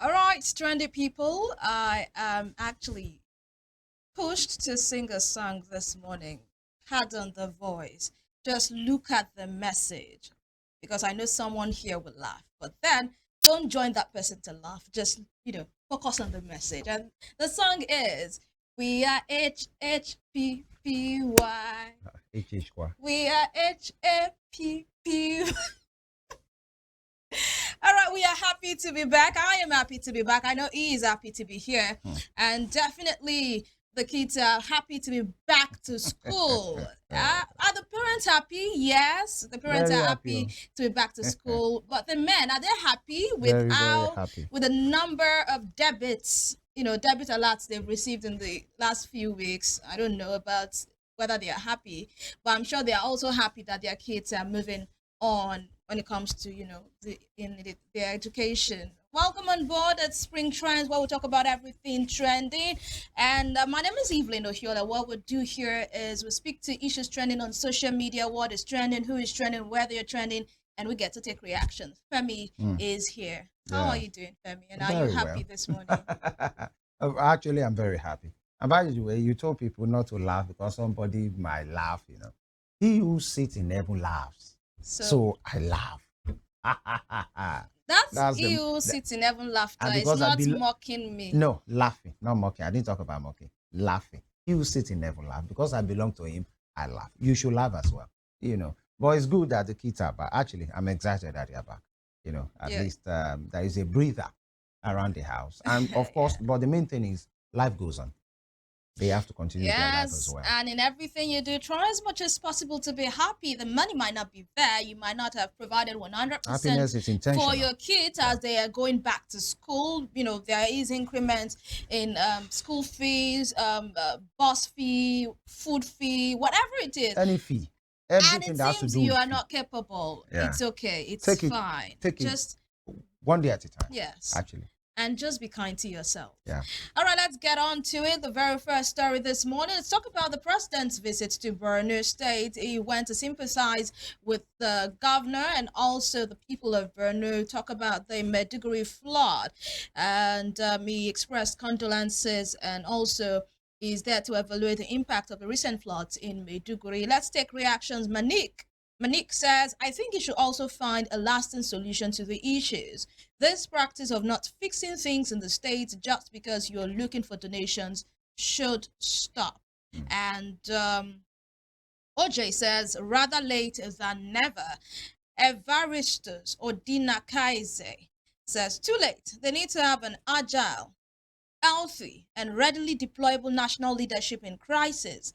All right, stranded people. I am actually pushed to sing a song this morning. Pardon the voice. Just look at the message because I know someone here will laugh. But then don't join that person to laugh. Just, focus on the message. And the song is We are HHPPY. HH We are HAPPY. All right, we are happy to be back. I am happy to be back. I know he is happy to be here. And definitely the kids are happy to be back to school. Are the parents happy? Yes, the parents Very are happy. happy to be back to school. But the men, are they happy with Very, very how, happy. with the number of debits, debit alerts they've received in the last few weeks? I don't know about whether they are happy, but I'm sure they are also happy that their kids are moving on when it comes to their education. Welcome on board at Spring Trends, where we talk about everything trending. And my name is Evelyn Ohiolei. What we do here is we speak to issues trending on social media, what is trending, who is trending, where they are trending, and we get to take reactions. Femi is here. How are Yeah. you doing, Femi? And are you Very happy well. this morning? Actually, I'm very happy. And by the way, you told people not to laugh because somebody might laugh. He who sits in heaven laughs. So I laugh. That's That's the you sitting heaven laughter. and It's because not mocking me. no laughing, not mocking. I didn't talk about mocking. Laughing. He who sits in heaven laugh because I belong to him. I laugh. You should laugh as well. But it's good that the kids are back. Actually, I'm excited that they're back. At Yeah. least there is a breather around the house, and of course, Yeah. but the main thing is life goes on. They have to continue their life as Yes, well. and in everything you do, try as much as possible to be happy. The money might not be there. You might not have provided 100% Happiness is for intentional. your kids as they are going back to school. There is increments in school fees, bus fee, food fee, whatever it is. Any fee, And everything it that has to seems do you with are fee. not capable. Yeah. It's okay. It's Take it, fine. take it Just, one day at a time. yes. Actually. And just be kind to yourself. Yeah. All right, let's get on to it. The very first story this morning. Let's talk about the president's visit to Borno State. He went to sympathize with the governor and also the people of Borno, talk about the Maiduguri flood. And he expressed condolences and also is there to evaluate the impact of the recent floods in Maiduguri. Let's take reactions. Manik says, I think he should also find a lasting solution to the issues. This practice of not fixing things in the States just because you're looking for donations should stop. And OJ says, rather late than never. Evaristus Odina Kaize says, too late. They need to have an agile, healthy, and readily deployable national leadership in crisis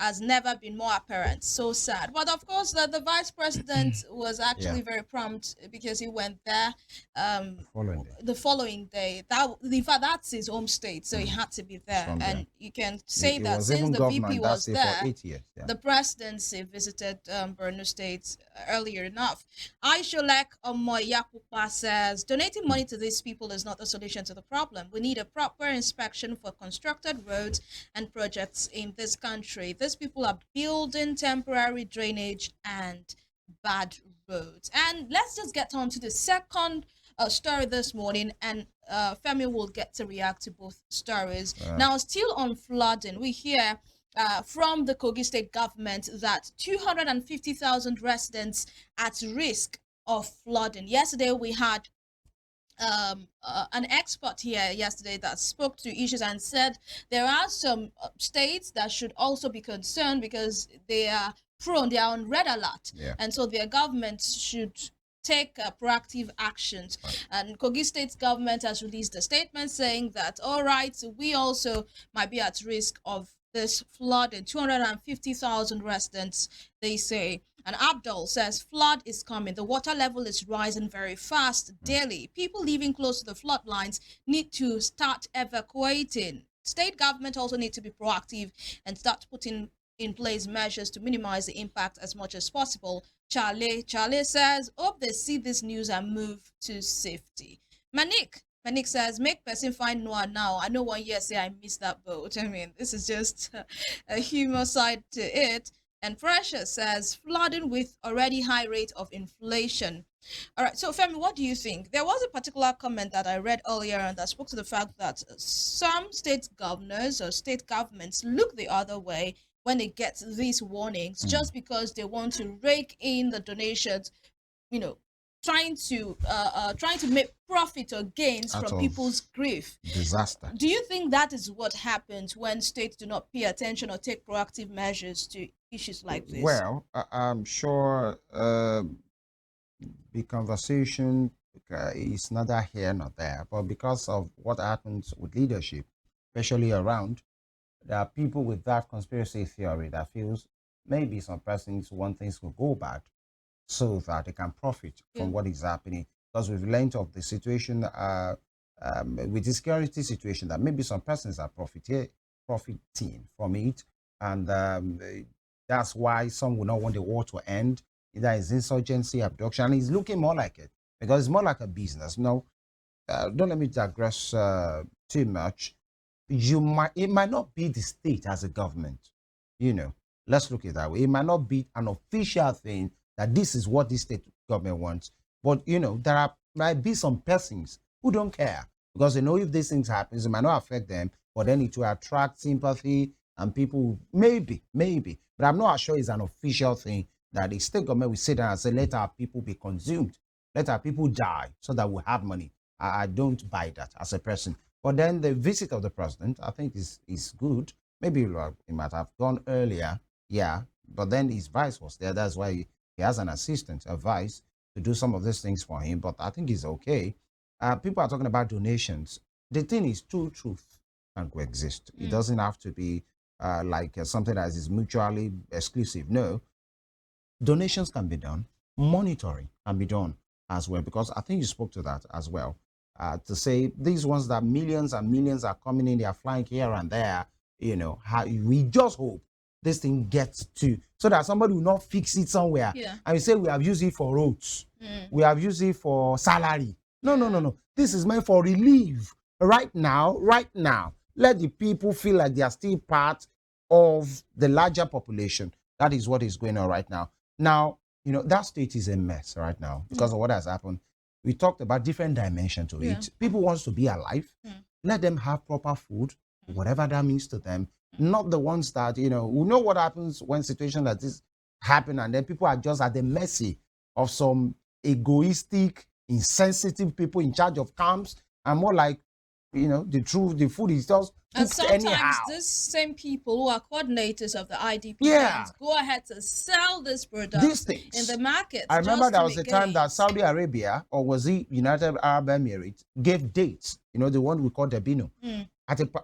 has never been more apparent. So sad. But of course, the vice president was actually very prompt because he went there the following day. In fact, that's his home state, so he had to be there. And you can say that since the VP was there, for 8 years. Yeah. the presidency visited Borno State earlier enough. Aisholek Omoyakupa says, donating money to these people is not the solution to the problem. We need a proper inspection for constructed roads and projects in this country. These people are building temporary drainage and bad roads. And let's just get on to the second story this morning, and Femi will get to react to both stories. Now, still on flooding, we hear from the Kogi state government that 250,000 residents at risk of flooding. Yesterday, we had an expert here yesterday that spoke to issues and said there are some states that should also be concerned because they are on red alert. Yeah. And so their governments should take proactive actions. And Kogi State government has released a statement saying that, all right, we also might be at risk of this flooding. 250,000 residents, they say. And Abdul says, flood is coming. The water level is rising very fast daily. People living close to the flood lines need to start evacuating. State government also need to be proactive and start putting in place measures to minimize the impact as much as possible. Charlie says, hope they see this news and move to safety. Manik says, make person find Noah now. I know 1 year say I missed that boat. I mean, this is just a humor side to it. And Precious says flooding with already high rate of inflation. All right, so Femi, what do you think? There was a particular comment that I read earlier and that spoke to the fact that some state governors or state governments look the other way when they get these warnings just because they want to rake in the donations, you know, trying to make profit or gains Out from of people's grief. disaster. Do you think that is what happens when states do not pay attention or take proactive measures to issues like this? Well, I'm sure the conversation is neither here nor there, but because of what happens with leadership, especially around, there are people with that conspiracy theory that feels maybe some persons want things to go bad so that they can profit from what is happening. Because we've learned of the situation with the security situation that maybe some persons are profiting from it, and that's why some will not want the war to end. Either it's insurgency, abduction. It's looking more like it because it's more like a business. No, don't let me digress too much. It might not be the state as a government, let's look at it that way. It might not be an official thing that this is what the state government wants, but might be some persons who don't care because they know if these things happen, it might not affect them, but then it will attract sympathy and people maybe, but I'm not sure it's an official thing that the state government will sit down and say, let our people be consumed, let our people die so that we have money. I don't buy that as a person. But then the visit of the president, I think, is good. Maybe he might have gone earlier, yeah. But then his vice was there. That's why he has an assistant, a vice, to do some of these things for him. But I think he's okay. People are talking about donations. The thing is, two truths can coexist. It doesn't have to be something that is mutually exclusive. No, donations can be done. Monitoring can be done as well, because I think you spoke to that as well. To say these ones that millions and millions are coming in, they are flying here and there, we just hope this thing gets to, so that somebody will not fix it somewhere. Yeah. And you say, we have used it for roads. We have used it for salary. No. This is meant for relief. Right now, let the people feel like they are still part of the larger population. That is what is going on right now. Now, that state is a mess right now because of what has happened. We talked about different dimensions to it. People want to be alive. Let them have proper food, whatever that means to them. Not the ones that, we know what happens when situations like this happen, and then people are just at the mercy of some egoistic, insensitive people in charge of camps, and more like, the food is just and cooked sometimes anyhow. these same people who are coordinators of the IDP Yeah. camps go ahead to sell this product These things in the market. I remember just there to was a make time that gains. Saudi Arabia, or was it United Arab Emirates, gave dates, the one we call Dabino,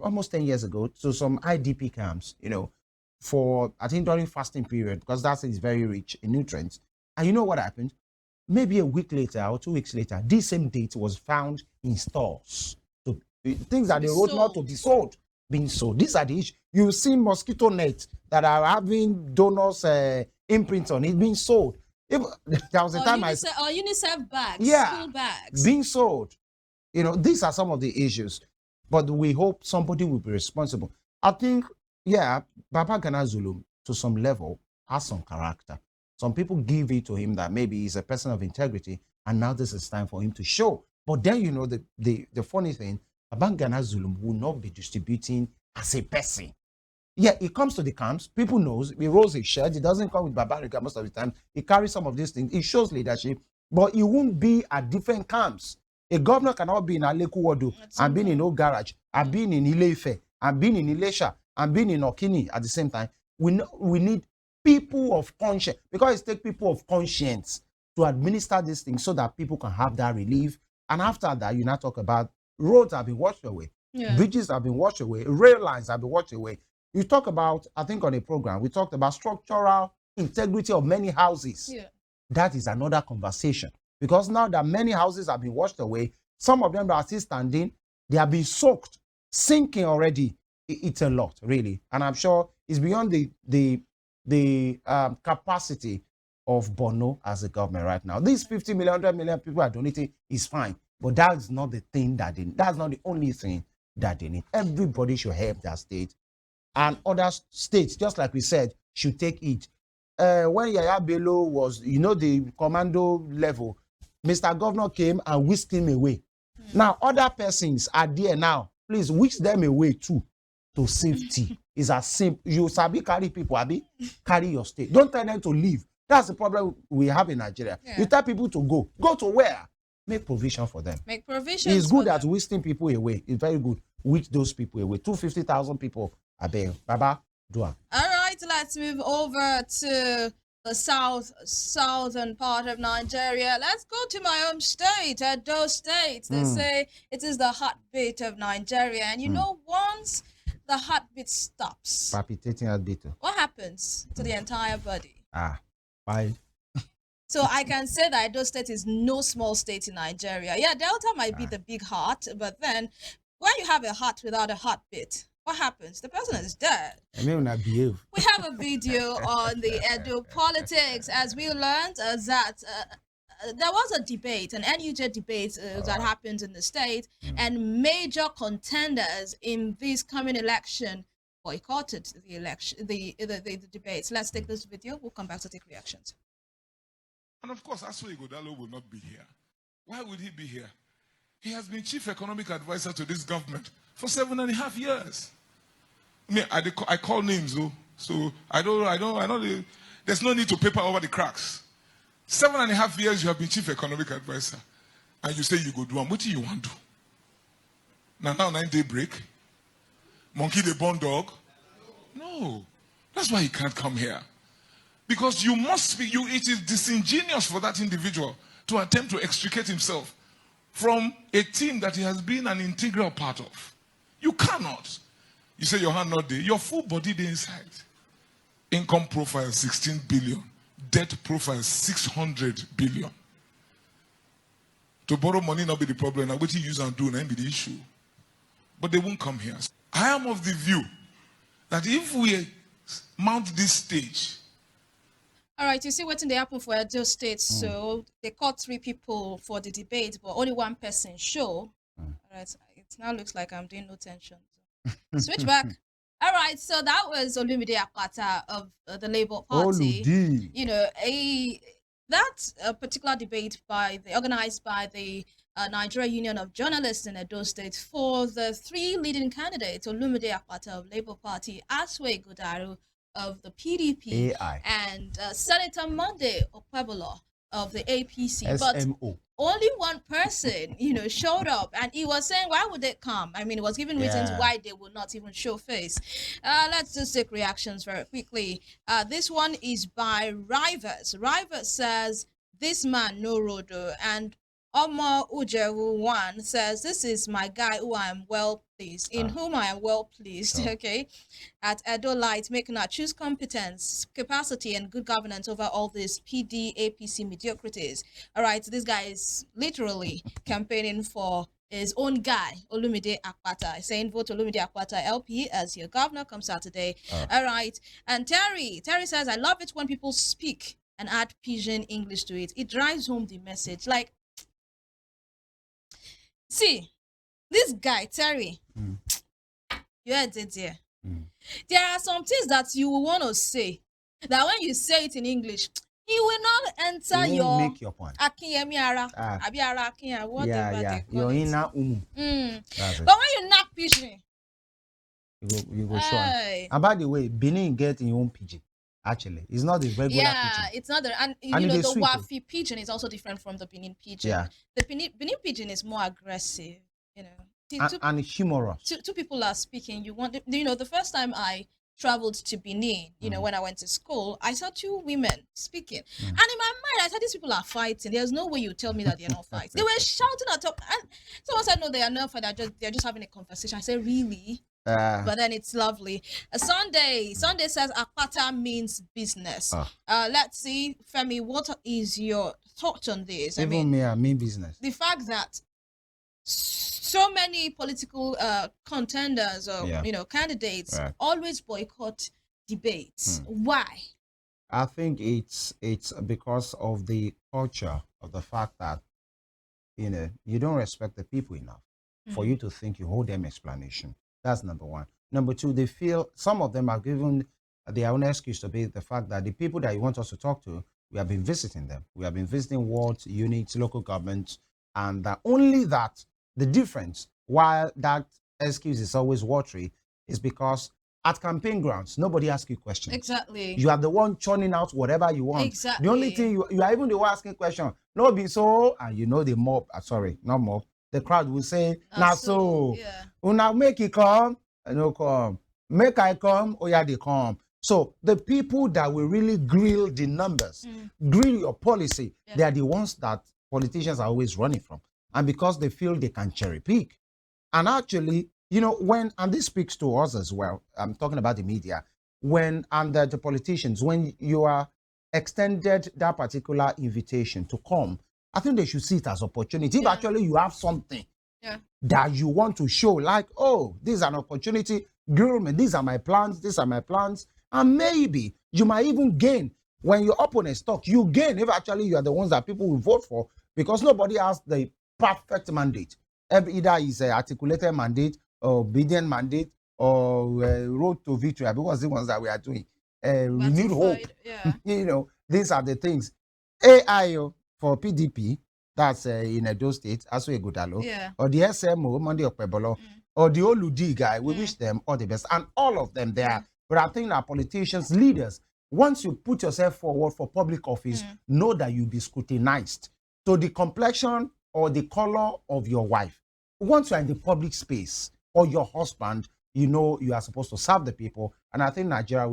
almost 10 years ago, to some IDP camps, for, I think, during fasting period, because that is very rich in nutrients. And you know what happened? Maybe a week later or 2 weeks later, this same date was found in stores. So things that they wrote not to be sold, being sold. These are the issues. You see mosquito nets that are having donors' imprints on it being sold. There was a time UNICEF bags, school bags, being sold. These are some of the issues, but we hope somebody will be responsible. I think, Baba Gana Zulum, to some level, has some character. Some people give it to him that maybe he's a person of integrity, and now this is time for him to show. But then, the funny thing, Baba Gana Zulum will not be distributing as a person. Yeah, he comes to the camps. People knows he rolls his shirt. He doesn't come with Babarica most of the time. He carries some of these things. He shows leadership, but he won't be at different camps. A governor cannot be in Alekuwodo and being in Old Garage, and being in Ile-Ife, and being in Ilesha, and being in Okini at the same time. We need people of conscience, because it takes people of conscience to administer these things so that people can have that relief. And after that, you now talk about roads have been washed away, bridges have been washed away, rail lines have been washed away. You talk about, I think on a program, we talked about structural integrity of many houses. Yeah. That is another conversation. Because now that many houses have been washed away, some of them that are still standing, they have been soaked, sinking already. It's a lot, really. And I'm sure it's beyond the capacity of Bono as a government right now. These 50 million, 100 million people are donating is fine. But that's not the thing that they need. That's not the only thing that they need. Everybody should help their state. And other states, just like we said, should take it. when Yaya Bello was, the commando level, Mr. Governor came and whisked him away. Now, other persons are there now. Please whisk them away too to safety. It's as simple. You sabi carry people, abi, carry your state. Don't tell them to leave. That's the problem we have in Nigeria. Yeah. You tell people to go. Go to where? Make provision for them. Make provisions. It's good at whisking people away. It's very good. Whisk those people away. 250,000 people are there. Baba, do it. All right, let's move over to the southern part of Nigeria. Let's go to my home state, Edo State. They say it is the heartbeat of Nigeria. And you know, once the heartbeat stops, Palpitating heartbeat. what happens to the entire body? Bye. So I can say that Edo State is no small state in Nigeria. Yeah, Delta might be the big heart, but then when you have a heart without a heartbeat, what happens? The person is dead. I mean, I behave. We have a video on the Edo politics as we learned that there was a debate, an NUJ debate that happened in the state, and major contenders in this coming election boycotted the election, the debates. Let's take this video. We'll come back to take reactions. And of course, Aswa Ighodalo will not be here. Why would he be here? He has been chief economic advisor to this government for 7.5 years. I mean, I call names though, so I don't. There's no need to paper over the cracks. 7.5 years you have been chief economic advisor, and you say you go do them. What do you want to do? Now 9-day break. Monkey the born dog. No, that's why he can't come here. Because you must be. It is disingenuous for that individual to attempt to extricate himself from a team that he has been an integral part of. You cannot. You say your hand not there, your full body there inside. Income profile 16 billion, debt profile 600 billion. To borrow money not be the problem, now what you use and do not be the issue. But they won't come here. I am of the view that if we mount this stage. All right, you see what they happen for Edo State. So they caught 3 people for the debate, but only 1 person show. All right, it now looks like I'm doing no tension. So switch back. All right, so that was Olumide Akpata of the Labour Party. Oludi. You know, that particular debate organized by the Nigeria Union of Journalists in Edo State for the 3 leading candidates: Olumide Akpata of Labour Party, Aswa Ighodalo of the PDP, and Senator Monday Okpebolo of the APC. SMO. But only 1 person, showed up, and he was saying, why would they come? I mean, he was giving reasons why they would not even show face. Let's just take reactions very quickly. This one is by Rivers. Rivers says, this man no rodo, and Omar Ujeru 1 says, this is my guy who I am well pleased, in whom I am well pleased, okay? At Edo Light, making our choose competence, capacity, and good governance over all these PD, APC mediocrities. All right, this guy is literally campaigning for his own guy, Olumide Akpata, saying vote Olumide Akpata LP as your governor come Saturday. All right, and Terry says, I love it when people speak and add pidgin English to it. It drives home the message. Like, see, this guy, Terry, you heard it there. There are some things that you will want to say, that when you say it in English, he will not enter Make your point. Akinyemi ara, abi ara Akinya, whatever they call your it. inner But when you knock pidgin, you go show. And by the way, Benin get your own pidgin. Actually, it's not the regular pidgin. Yeah, it's not the, and the Wafi pidgin is also different from the Benin pidgin. Yeah. The Benin pidgin is more aggressive, and humorous. 2 people are speaking. The first time I traveled to Benin, when I went to school, I saw 2 women speaking. And in my mind, I said, these people are fighting. There's no way you tell me that they're not fighting. They were shouting at top. And someone said, no, they are not fighting. They're just having a conversation. I said, really? But then it's lovely. Sunday says Akpata means business. Let's see, Femi, what is your thought on this? I mean business. The fact that so many political contenders or candidates always boycott debates. Why? I think it's because of the culture of the fact that you don't respect the people enough for you to think you hold them explanation. That's number 1. Number 2, they feel some of them are given their own excuse to be the fact that the people that you want us to talk to, we have been visiting them. We have been visiting wards, units, local governments, and only that the difference, while that excuse is always watery, is because at campaign grounds, nobody asks you questions. Exactly. You are the one churning out whatever you want. Exactly. The only thing you are even the one asking question. No be so, and you know the mob. Sorry, not mob. The crowd will say, "Now so, yeah. Una make it come, I no come. Make I come, oh yeah, they come." So the people that will really grill the numbers, grill your policy, they are the ones that politicians are always running from, and because they feel they can cherry pick. And actually, and this speaks to us as well. I'm talking about the media. And the politicians, when you are extended that particular invitation to come, I think they should see it as opportunity. If actually you have something that you want to show, like, oh, this is an opportunity, grill me, these are my plans, and maybe you might even gain. When your opponents talk, you gain if actually you are the ones that people will vote for, because nobody has the perfect mandate. Either is an articulated mandate, or obedient mandate, or road to victory. Because the ones that we are doing, renewed hope. Yeah. These are the things. AI for PDP, that's in Edo State, Aso Egudalo, or the SMO, Monday Okpebolo, or the Oludi guy. We wish them all the best, and all of them there. But I think our politicians, leaders, once you put yourself forward for public office, know that you'll be scrutinized. So the complexion or the color of your wife, once you're in the public space, or your husband, you are supposed to serve the people. And I think Nigeria,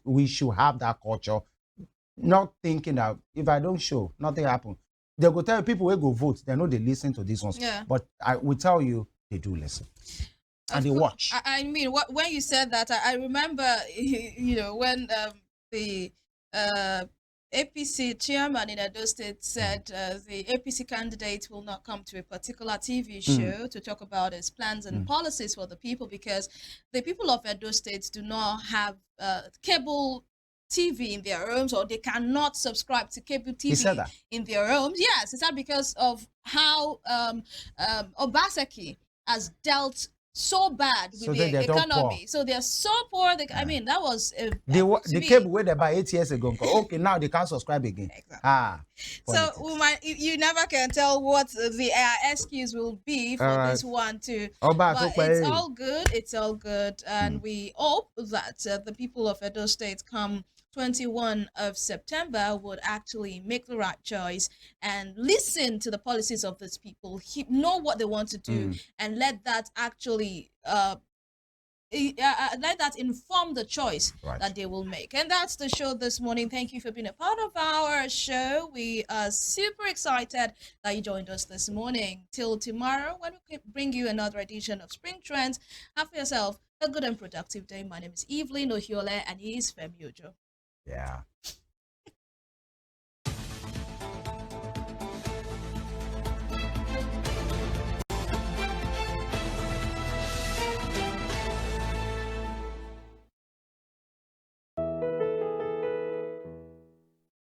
we should have that culture, not thinking that if I don't show, nothing happen. They go tell people where go vote, they know they listen to these ones. Yeah. But I will tell you, they do listen. And they watch. I mean, when you said that, I remember, when the APC chairman in Edo State said the APC candidate will not come to a particular TV show to talk about his plans and policies for the people, because the people of Edo State do not have cable TV in their homes, or they cannot subscribe to cable TV in their homes. Yes, is that because of how Obaseki has dealt so bad with the economy? So they're so poor. I mean, that was the cable where they buy 8 years ago. Okay, now they can't subscribe again. Exactly. So you never can tell what the excuse will be for this one too. But it's all good. It's all good, and we hope that the people of Edo State come 21 of September would actually make the right choice and listen to the policies of these people, know what they want to do, and let that actually let that inform the choice that they will make. And that's the show this morning. Thank you for being a part of our show. We are super excited that you joined us this morning. Till tomorrow, when we bring you another edition of Spring Trends, have yourself a good and productive day. My name is Evelyn Ohiolei, and he is Femi Ojo. Yeah.